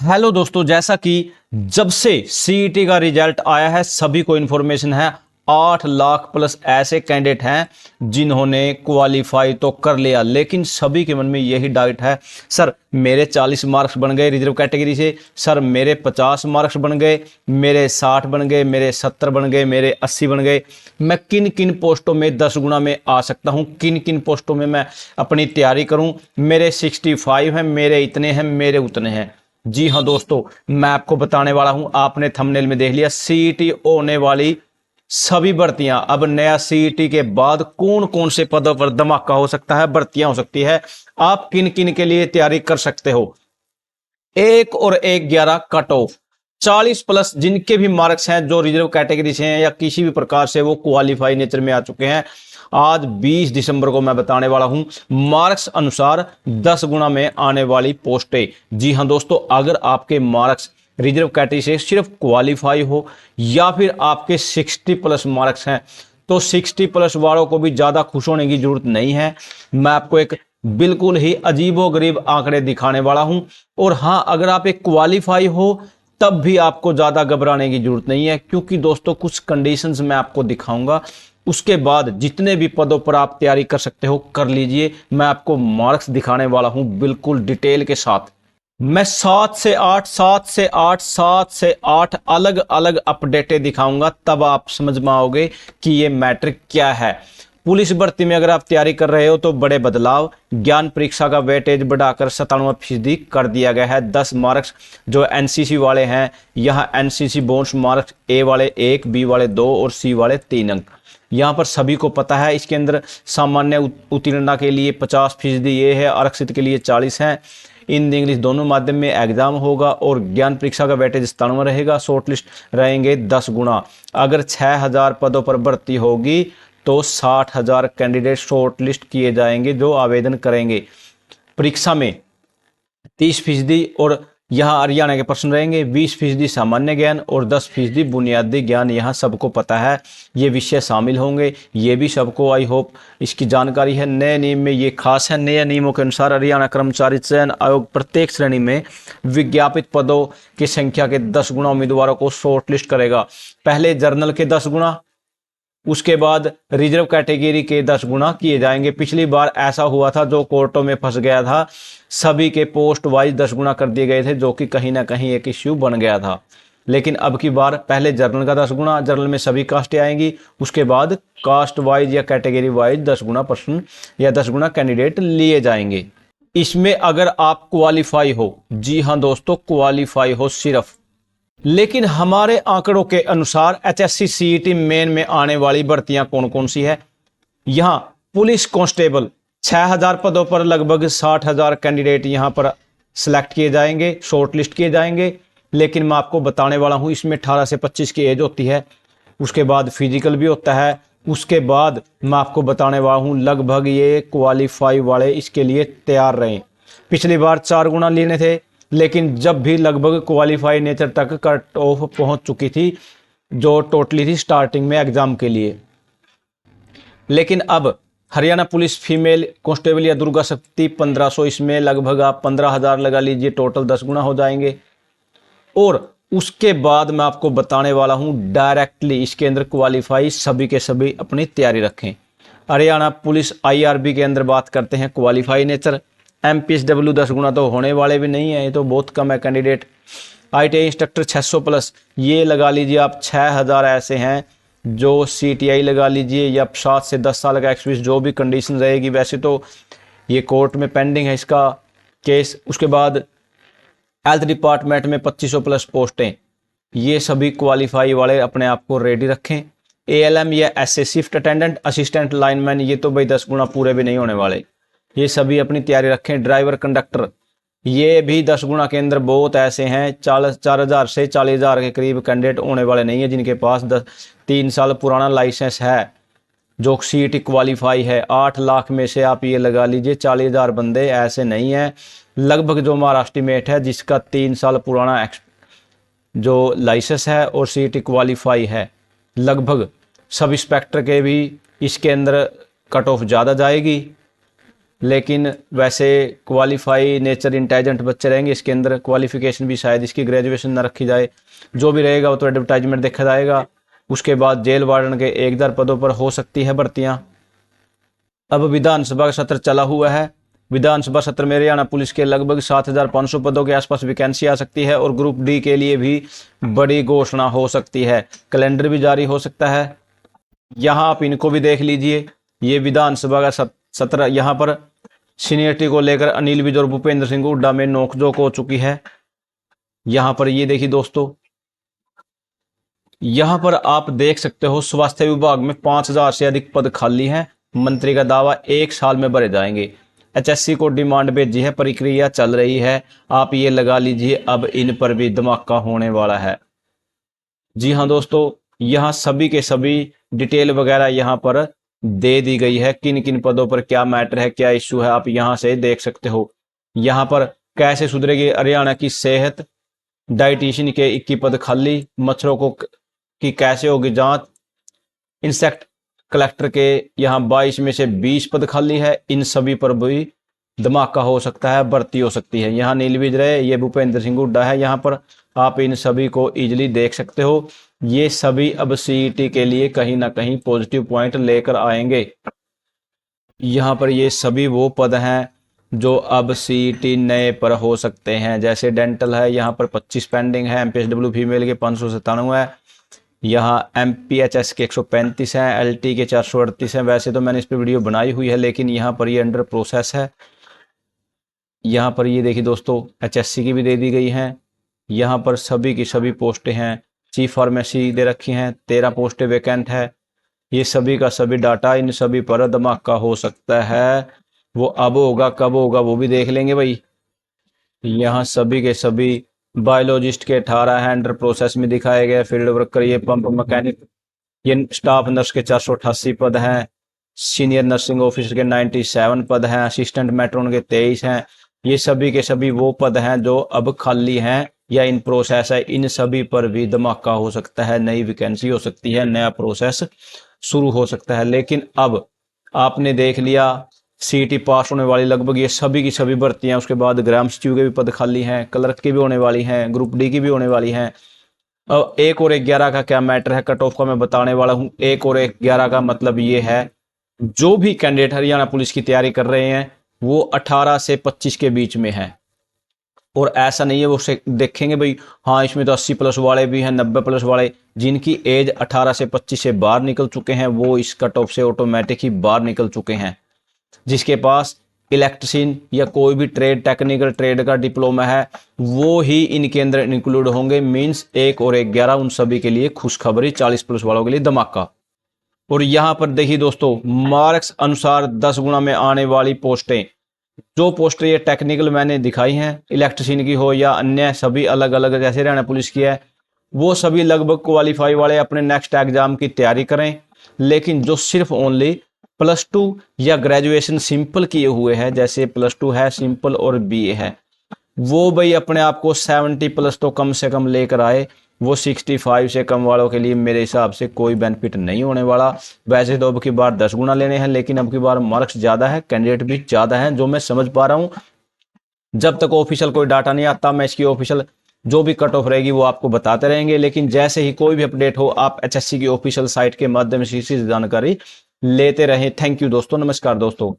Hello दोस्तों, जैसा कि जब से सीईटी का रिजल्ट आया है सभी को इन्फॉर्मेशन है। 8 लाख प्लस ऐसे कैंडिडेट हैं जिन्होंने क्वालिफाई तो कर लिया, लेकिन सभी के मन में यही डाउट है, सर मेरे 40 मार्क्स बन गए रिजर्व कैटेगरी से, सर मेरे 50 मार्क्स बन गए, मेरे 60 बन गए, मेरे 70 बन गए, मेरे 80 बन गए, मैं किन किन पोस्टों में 10 गुना में आ सकता हूं, किन किन पोस्टों में मैं अपनी तैयारी करूं, मेरे 65 हैं, मेरे इतने हैं, मेरे उतने हैं। जी हाँ दोस्तों, मैं आपको बताने वाला हूं, आपने थंबनेल में देख लिया, सीईटी होने वाली सभी भर्तियां। अब नया सीईटी के बाद कौन कौन से पदों पर धमाका हो सकता है, भर्तियां हो सकती है, आप किन किन के लिए तैयारी कर सकते हो। 1 और 1-11 कट ऑफ 40 प्लस जिनके भी मार्क्स हैं, जो रिजर्व कैटेगरी से हैं या किसी भी प्रकार से वो क्वालिफाई नेचर में आ चुके हैं, आज 20 दिसंबर को मैं बताने वाला हूं मार्क्स अनुसार 10 गुना में आने वाली पोस्टें। जी हां दोस्तों, अगर आपके मार्क्स रिजर्व कैटेगरी से सिर्फ क्वालिफाई हो या फिर आपके 60 प्लस मार्क्स हैं, तो 60 प्लस वालों को भी ज्यादा खुश होने की जरूरत नहीं है। मैं आपको एक बिल्कुल ही अजीबोगरीब आंकड़े दिखाने वाला हूं। और हां, अगर आप एक क्वालिफाई हो तब भी आपको ज्यादा घबराने की जरूरत नहीं है, क्योंकि दोस्तों कुछ कंडीशंस मैं आपको दिखाऊंगा। उसके बाद जितने भी पदों पर आप तैयारी कर सकते हो कर लीजिए। मैं आपको मार्क्स दिखाने वाला हूं बिल्कुल डिटेल के साथ। मैं 7 से 8 अलग अलग अपडेटें दिखाऊंगा, तब आप समझ में आओगे कि ये मैट्रिक क्या है। पुलिस भर्ती में अगर आप तैयारी कर रहे हो तो बड़े बदलाव, ज्ञान परीक्षा का वेटेज बढ़ाकर 97% कर दिया गया है। 10 मार्क्स जो एनसीसी वाले हैं, यहाँ एनसीसी बोनस मार्क्स ए वाले 1, बी वाले 2 और सी वाले 3 अंक यहाँ पर सभी को पता है। इसके अंदर सामान्य उत्तीर्णता के लिए 50% ये है, आरक्षित के लिए 40 है। हिंदी इंग्लिश दोनों माध्यम में एग्जाम होगा और ज्ञान परीक्षा का वेटेज 97 रहेगा। शॉर्ट लिस्ट रहेंगे 10 गुना। अगर 6000 पदों पर भर्ती होगी तो 60,000 कैंडिडेट शॉर्ट लिस्ट किए जाएंगे जो आवेदन करेंगे। परीक्षा में 30% और यहाँ हरियाणा के प्रश्न रहेंगे, 20% सामान्य ज्ञान और 10% बुनियादी ज्ञान। यहाँ सबको पता है ये विषय शामिल होंगे, ये भी सबको आई होप इसकी जानकारी है। नए नियम में ये खास है, नए नियमों के अनुसार हरियाणा कर्मचारी चयन आयोग प्रत्येक श्रेणी में विज्ञापित पदों की संख्या के 10 गुना उम्मीदवारों को शॉर्ट लिस्ट करेगा। पहले जर्नल के 10 गुना, उसके बाद रिजर्व कैटेगरी के 10 गुना किए जाएंगे। पिछली बार ऐसा हुआ था, जो कोर्टों में फंस गया था, सभी के पोस्ट वाइज 10 गुना कर दिए गए थे, जो कि कहीं ना कहीं एक इश्यू बन गया था। लेकिन अब की बार पहले जर्नल का 10 गुना, जर्नल में सभी कास्टें आएंगी, उसके बाद कास्ट वाइज या कैटेगरी वाइज 10 गुना प्रश्न या 10 गुना कैंडिडेट लिए जाएंगे। इसमें अगर आप क्वालिफाई हो, जी हाँ दोस्तों क्वालिफाई हो सिर्फ, लेकिन हमारे आंकड़ों के अनुसार एचएससी सीईटी मेन में आने वाली भर्तियां कौन कौन सी है। यहां पुलिस कांस्टेबल 6000 पदों पर लगभग 60,000 कैंडिडेट यहां पर सिलेक्ट किए जाएंगे, शॉर्ट लिस्ट किए जाएंगे। लेकिन मैं आपको बताने वाला हूं, इसमें 18 से 25 की एज होती है, उसके बाद फिजिकल भी होता है। उसके बाद मैं आपको बताने वाला हूं, लगभग ये क्वालिफाई वाले इसके लिए तैयार रहें। पिछली बार 4 गुना लेने थे, लेकिन जब भी लगभग क्वालिफाई नेचर तक कट ऑफ पहुंच चुकी थी, जो टोटली थी स्टार्टिंग में एग्जाम के लिए। लेकिन अब हरियाणा पुलिस फीमेल कांस्टेबल या दुर्गा शक्ति 1500, इसमें लगभग आप 15,000 लगा लीजिए, टोटल 10 गुना हो जाएंगे। और उसके बाद मैं आपको बताने वाला हूं डायरेक्टली इसके अंदर क्वालिफाई सभी के सभी अपनी तैयारी रखें। हरियाणा पुलिस आईआरबी के अंदर बात करते हैं क्वालिफाई नेचर। एमपीएसडब्ल्यू 10 गुना तो होने वाले भी नहीं है, ये तो बहुत कम है कैंडिडेट। आईटीआई इंस्ट्रक्टर 600 प्लस, ये लगा लीजिए आप 6000 ऐसे हैं जो सीटीआई लगा लीजिए, या 7 से 10 साल का एक्सपीरियंस, जो भी कंडीशन रहेगी। वैसे तो ये कोर्ट में पेंडिंग है इसका केस। उसके बाद हेल्थ डिपार्टमेंट में 2500 प्लस पोस्टें, ये सभी क्वालिफाई वाले अपने आप को रेडी रखें। एएलएम या SA shift attendant, assistant lineman, ये तो भाई 10 गुना पूरे भी नहीं होने वाले, ये सभी अपनी तैयारी रखें। ड्राइवर कंडक्टर, ये भी 10 गुना के अंदर बहुत ऐसे हैं, 4,000 से 40,000 के करीब कैंडिडेट होने वाले नहीं है जिनके पास 3 साल पुराना लाइसेंस है, जो सीईटी क्वालिफाई है। 8 लाख में से आप ये लगा लीजिए 40,000 बंदे ऐसे नहीं हैं। लगभग जो हमारा एस्टिमेट है, जिसका 3 साल पुराना जो लाइसेंस है और सीईटी क्वालिफाई है, लगभग सब इंस्पेक्टर के भी इसके अंदर कट ऑफ ज़्यादा जाएगी। लेकिन वैसे क्वालिफाई नेचर इंटेलिजेंट बच्चे रहेंगे। इसके अंदर क्वालिफिकेशन भी शायद इसकी ग्रेजुएशन ना रखी जाए, जो भी रहेगा वो तो एडवर्टाइजमेंट देखा जाएगा। उसके बाद जेल वार्डन के 1,000 पदों पर हो सकती है भर्तियां। अब विधानसभा का सत्र चला हुआ है। विधानसभा सत्र में हरियाणा पुलिस के लगभग 7,500 पदों के आसपास वैकेंसी आ सकती है और ग्रुप डी के लिए भी बड़ी घोषणा हो सकती है। कैलेंडर भी जारी हो सकता है। यहाँ आप इनको भी देख लीजिए। ये विधानसभा का सत्र, यहाँ पर सीनियरिटी को लेकर अनिल विज और भूपेंद्र सिंह हुड्डा में नोकझोंक हो चुकी है। यहाँ पर ये देखिए दोस्तों, यहाँ पर आप देख सकते हो स्वास्थ्य विभाग में 5,000 से अधिक पद खाली हैं। मंत्री का दावा 1 साल में भरे जाएंगे। एचएससी को डिमांड भेजी है, प्रक्रिया चल रही है। आप ये लगा लीजिए अब इन पर भी धमाका होने वाला है। जी हाँ दोस्तों, यहाँ सभी के सभी डिटेल वगैरह यहाँ पर दे दी गई है। किन किन पदों पर क्या मैटर है, क्या इश्यू है, आप यहाँ से देख सकते हो। यहाँ पर कैसे सुधरेगी हरियाणा की सेहत, डाइटिशियन के 21 पद खाली, मच्छरों को की कैसे होगी जांच, इंसेक्ट कलेक्टर के यहाँ 22 में से 20 पद खाली है। इन सभी पर भी धमाका हो सकता है, भर्ती हो सकती है। यहाँ नील विज रहे, ये भूपेंद्र सिंह हुड्डा है। यहाँ पर आप इन सभी को इजीली देख सकते हो। ये सभी अब सीईटी के लिए कहीं ना कहीं पॉजिटिव पॉइंट लेकर आएंगे। यहाँ पर ये सभी वो पद हैं जो अब सीईटी नए पर हो सकते हैं। जैसे डेंटल है, यहाँ पर 25 पेंडिंग है। एमपीएसडब्ल्यू फीमेल के 597 है। यहाँ एमपीएचएस के 135 हैं, एलटी के 438 हैं। वैसे तो मैंने इस पर वीडियो बनाई हुई है, लेकिन यहाँ पर ये अंडर प्रोसेस है। यहाँ पर ये देखिए दोस्तों, एचएससी की भी दे दी गई हैं। यहाँ पर सभी की सभी पोस्टें हैं। चीफ फार्मेसी दे रखी हैं, 13 पोस्टें वैकेंट है। ये सभी का सभी डाटा, इन सभी पर धमाका हो सकता है। वो अब होगा, कब होगा वो भी देख लेंगे भाई। यहाँ सभी के सभी बायोलॉजिस्ट के 18 हैं, अंडर प्रोसेस में दिखाए गए। फील्ड वर्कर, ये पंप मैकेनिक, ये स्टाफ नर्स के 488 पद हैं। सीनियर नर्सिंग ऑफिसर के 97 पद हैं। असिस्टेंट मैट्रोन के 23 हैं। ये सभी के सभी वो पद हैं जो अब खाली हैं या इन प्रोसेस है। इन सभी पर भी धमाका हो सकता है, नई वैकेंसी हो सकती है, नया प्रोसेस शुरू हो सकता है। लेकिन अब आपने देख लिया सीईटी पास होने वाली लगभग ये सभी की सभी भर्तियां। उसके बाद ग्राम सचिव के भी पद खाली हैं, क्लर्क की भी होने वाली हैं, ग्रुप डी की भी होने वाली हैं। अब 1 और 11 का क्या मैटर है, कट ऑफ का मैं बताने वाला हूं। 1 और 11 का मतलब ये है, जो भी कैंडिडेट हरियाणा पुलिस की तैयारी कर रहे हैं वो 18 से 25 के बीच में है। और ऐसा नहीं है वो देखेंगे भाई हाँ इसमें तो 80 प्लस वाले भी हैं, 90 प्लस वाले, जिनकी एज 18 से 25 से बाहर निकल चुके हैं वो इस कट ऑफ से ऑटोमेटिक ही बाहर निकल चुके हैं। जिसके पास इलेक्ट्रिशियन या कोई भी ट्रेड, टेक्निकल ट्रेड का डिप्लोमा है वो ही इनके अंदर इंक्लूड होंगे। मींस 1 और 11 उन सभी के लिए खुशखबरी, 40 प्लस वालों के लिए धमाका। और यहां पर देखिए दोस्तों, मार्क्स अनुसार 10 गुना में आने वाली पोस्टें, जो पोस्टें ये टेक्निकल मैंने दिखाई हैं, इलेक्ट्रिशियन की हो या अन्य सभी अलग अलग जैसे हरियाणा पुलिस की है, वो सभी लगभग क्वालिफाई वाले अपने नेक्स्ट एग्जाम की तैयारी करें। लेकिन जो सिर्फ ओनली +2 या ग्रेजुएशन सिंपल किए हुए हैं, जैसे +2 है सिंपल और बीए है, वो भाई अपने आप को 70 प्लस तो कम से कम लेकर आए। वो 65 से कम वालों के लिए मेरे हिसाब से कोई बेनिफिट नहीं होने वाला। वैसे तो अब की बार 10 गुना लेने हैं, लेकिन अब की बार मार्क्स ज़्यादा है, कैंडिडेट भी ज़्यादा हैं, जो मैं समझ पा रहा हूँ। जब तक ऑफिशियल कोई डाटा नहीं आता, मैं इसकी ऑफिशियल जो भी कट ऑफ रहेगी वो आपको बताते रहेंगे। लेकिन जैसे ही कोई भी अपडेट हो, आप एचएससी की ऑफिशियल साइट के माध्यम से इसी जानकारी लेते रहें। थैंक यू दोस्तों, नमस्कार दोस्तों।